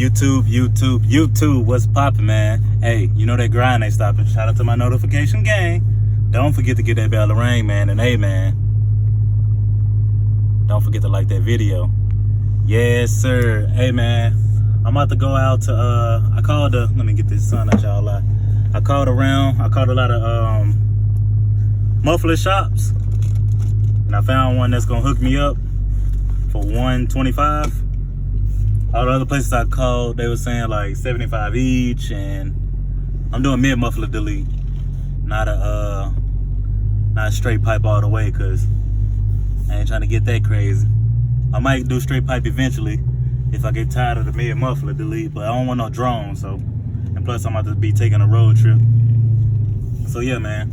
YouTube, what's poppin', man? Hey, you know that grind ain't stopping. Shout out to my notification gang. Don't forget to get that bell to ring, man. And hey, man, don't forget to like that video. Yes, sir. Hey, man, I'm about to go out to, I called let me get this sun out y'all. I called around, I called a lot of muffler shops. And I found one that's gonna hook me up for $125. All the other places I called, they were saying like $75 each, and I'm doing mid muffler delete, not a straight pipe all the way, cause I ain't trying to get that crazy. I might do straight pipe eventually if I get tired of the mid muffler delete, but I don't want no drone. So, and plus I'm about to be taking a road trip. So yeah, man,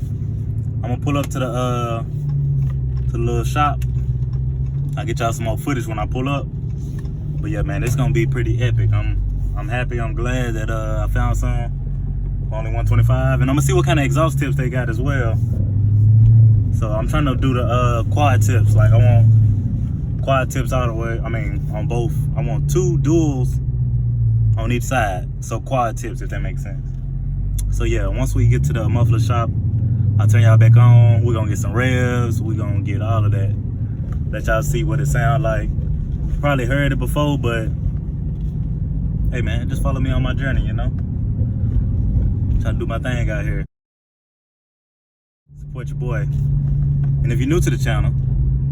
I'm gonna pull up to the little shop. I'll get y'all some more footage when I pull up. But yeah, man, it's gonna be pretty epic. I'm happy, I'm glad that I found some for only $125. And I'm gonna see what kind of exhaust tips they got as well. So I'm trying to do the quad tips. Like I want quad tips all the way. I mean, on both. I want 2 duals on each side. So quad tips, if that makes sense. So yeah, once we get to the muffler shop, I'll turn y'all back on. We're gonna get some revs. We're gonna get all of that. Let y'all see what it sounds like. Probably heard it before, but hey, man, just follow me on my journey, you know? Trying to do my thing out here. Support your boy. And if you're new to the channel,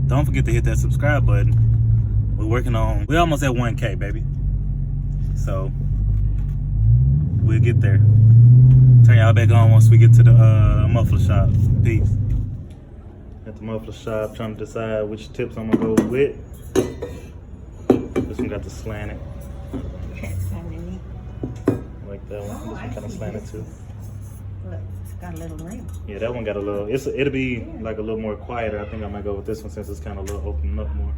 don't forget to hit that subscribe button. We're almost at 1K, baby. So we'll get there. Turn y'all back on once we get to the muffler shop. Peace. At the muffler shop, trying to decide which tips I'm gonna go with. This one got the slanted. That's kind of neat. Like that one. This one kind of slanted too. Look, it's got a little rim. Yeah, that one got a little. It'll be like a little more quieter. I think I might go with this one since it's kind of a little opening up more.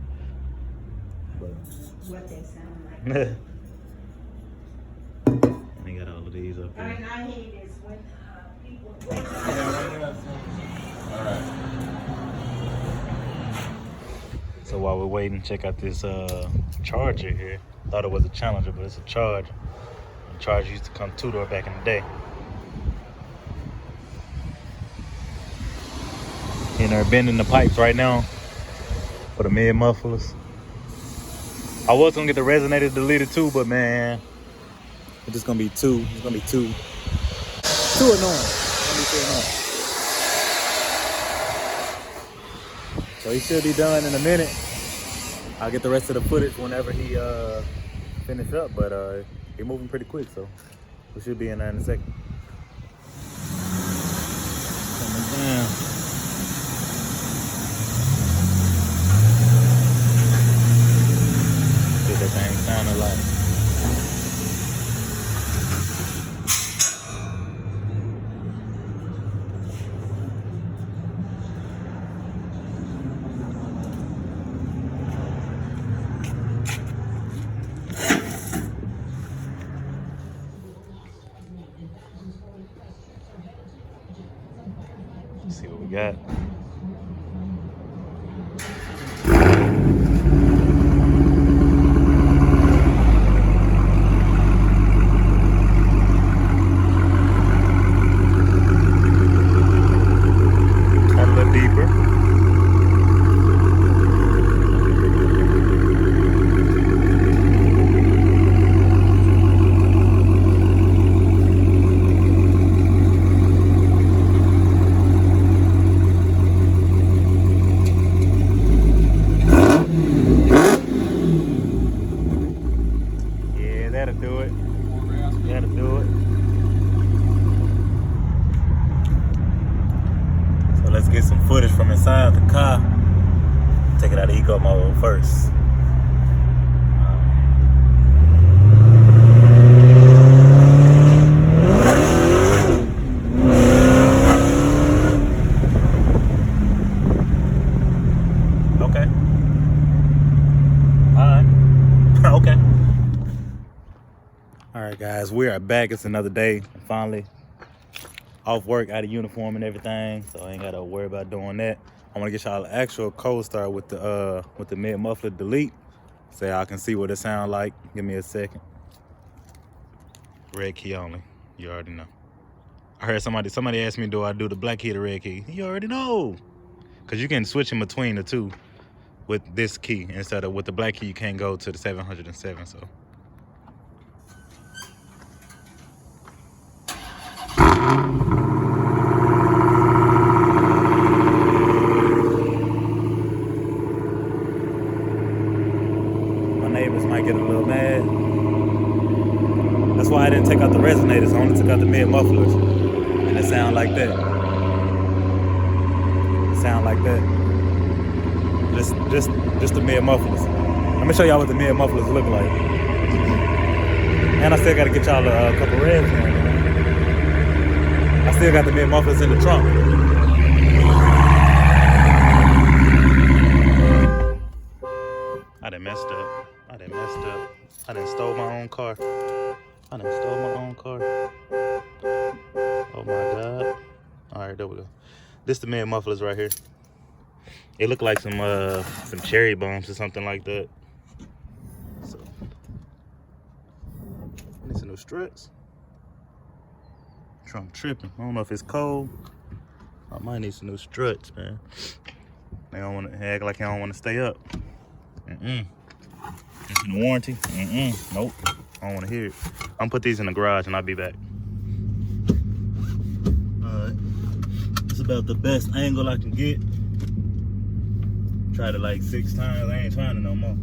But What they sound like. they got all of these up I here. mean, I hate this when people. All right. So while we're waiting, check out this charger here. Thought it was a Challenger, but it's a Charger. The Charger used to come 2-door back in the day. And they're bending the pipes right now for the mid mufflers. I was gonna get the resonator deleted too, but man, it's just gonna be too. It's gonna be too annoying. It's gonna be too annoying. So he should be done in a minute. I'll get the rest of the footage whenever he finish up, but he's moving pretty quick, so we should be in there in a second. Coming down. See what that thing sounded like. Let's see what we got. A little deeper. That'll do it. That'll do it. So let's get some footage from inside the car. Take it out of eco mode first. Okay. All right. Okay. All right, guys, we are back. It's another day. I'm finally off work, out of uniform and everything, so I ain't gotta worry about doing that. I want to get y'all an actual cold start with the mid muffler delete, so y'all can see what it sound like. Give me a second. Red key only. You already know. I heard somebody asked me, do I do the black key or the red key? You already know. Because you can switch in between the two with this key. Instead of with the black key, you can't go to the 707, so. My neighbors might get a little mad. That's why I didn't take out the resonators. I only took out the mid mufflers. And it sound like that. It sound like that. Just the mid mufflers. Let me show y'all what the mid mufflers look like. And I still gotta get y'all a couple reds in. I still got the mid mufflers in the trunk. I done messed up. I done stole my own car. Oh my God. All right, there we go. This the mid mufflers right here. It look like some cherry bombs or something like that. So, I need some new struts. Trunk tripping. I don't know if it's cold. I might need some new struts, man. They don't want to act like they don't want to stay up. It's in warranty. Nope. I don't want to hear it. I'm gonna put these in the garage and I'll be back. Alright. It's about the best angle I can get. Tried it like 6 times. I ain't trying it no more.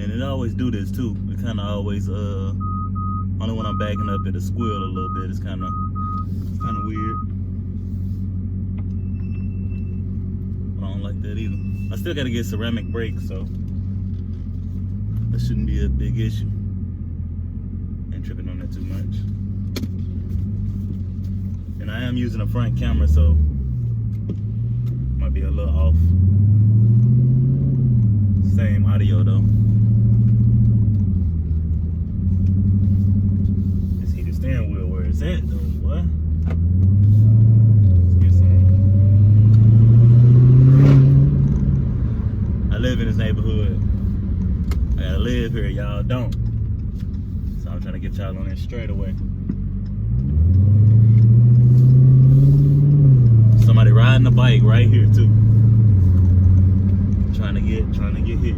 And it always do this too. It kind of always only when I'm backing up it'll squeal a little bit. It's kind of weird. But I don't like that either. I still got to get ceramic brakes, so that shouldn't be a big issue. Ain't tripping on that too much. And I am using a front camera, so might be a little off. Same audio though. Let's see the steering wheel where it's at though, boy. Let's get some. I live in this neighborhood. I gotta live here, y'all don't. So I'm trying to get y'all on this straight away. Somebody riding a bike right here too. Trying to get hit.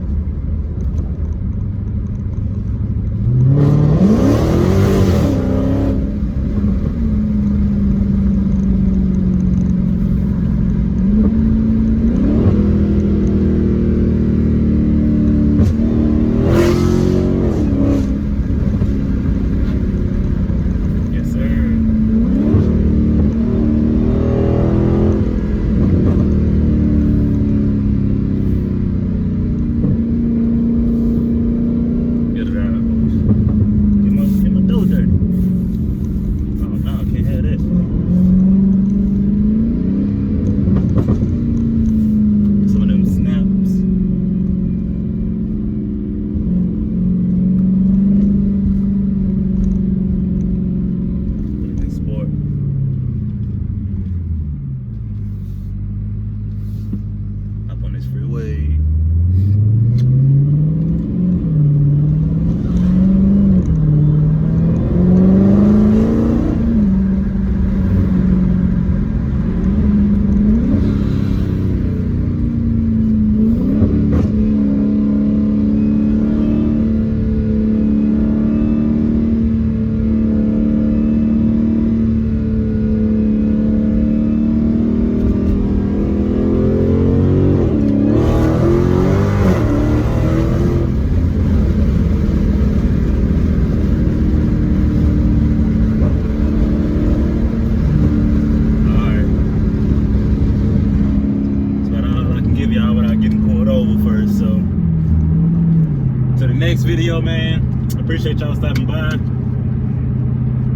Next video, man. I appreciate y'all stopping by. I'm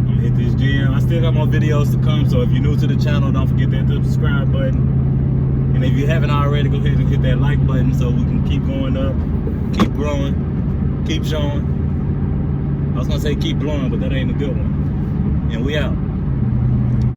gonna hit this gym. I still got more videos to come, so if you're new to the channel, don't forget that subscribe button. And if you haven't already, go ahead and hit that like button so we can keep going up, keep growing, keep showing. I was gonna say keep blowing, but that ain't a good one. And we out.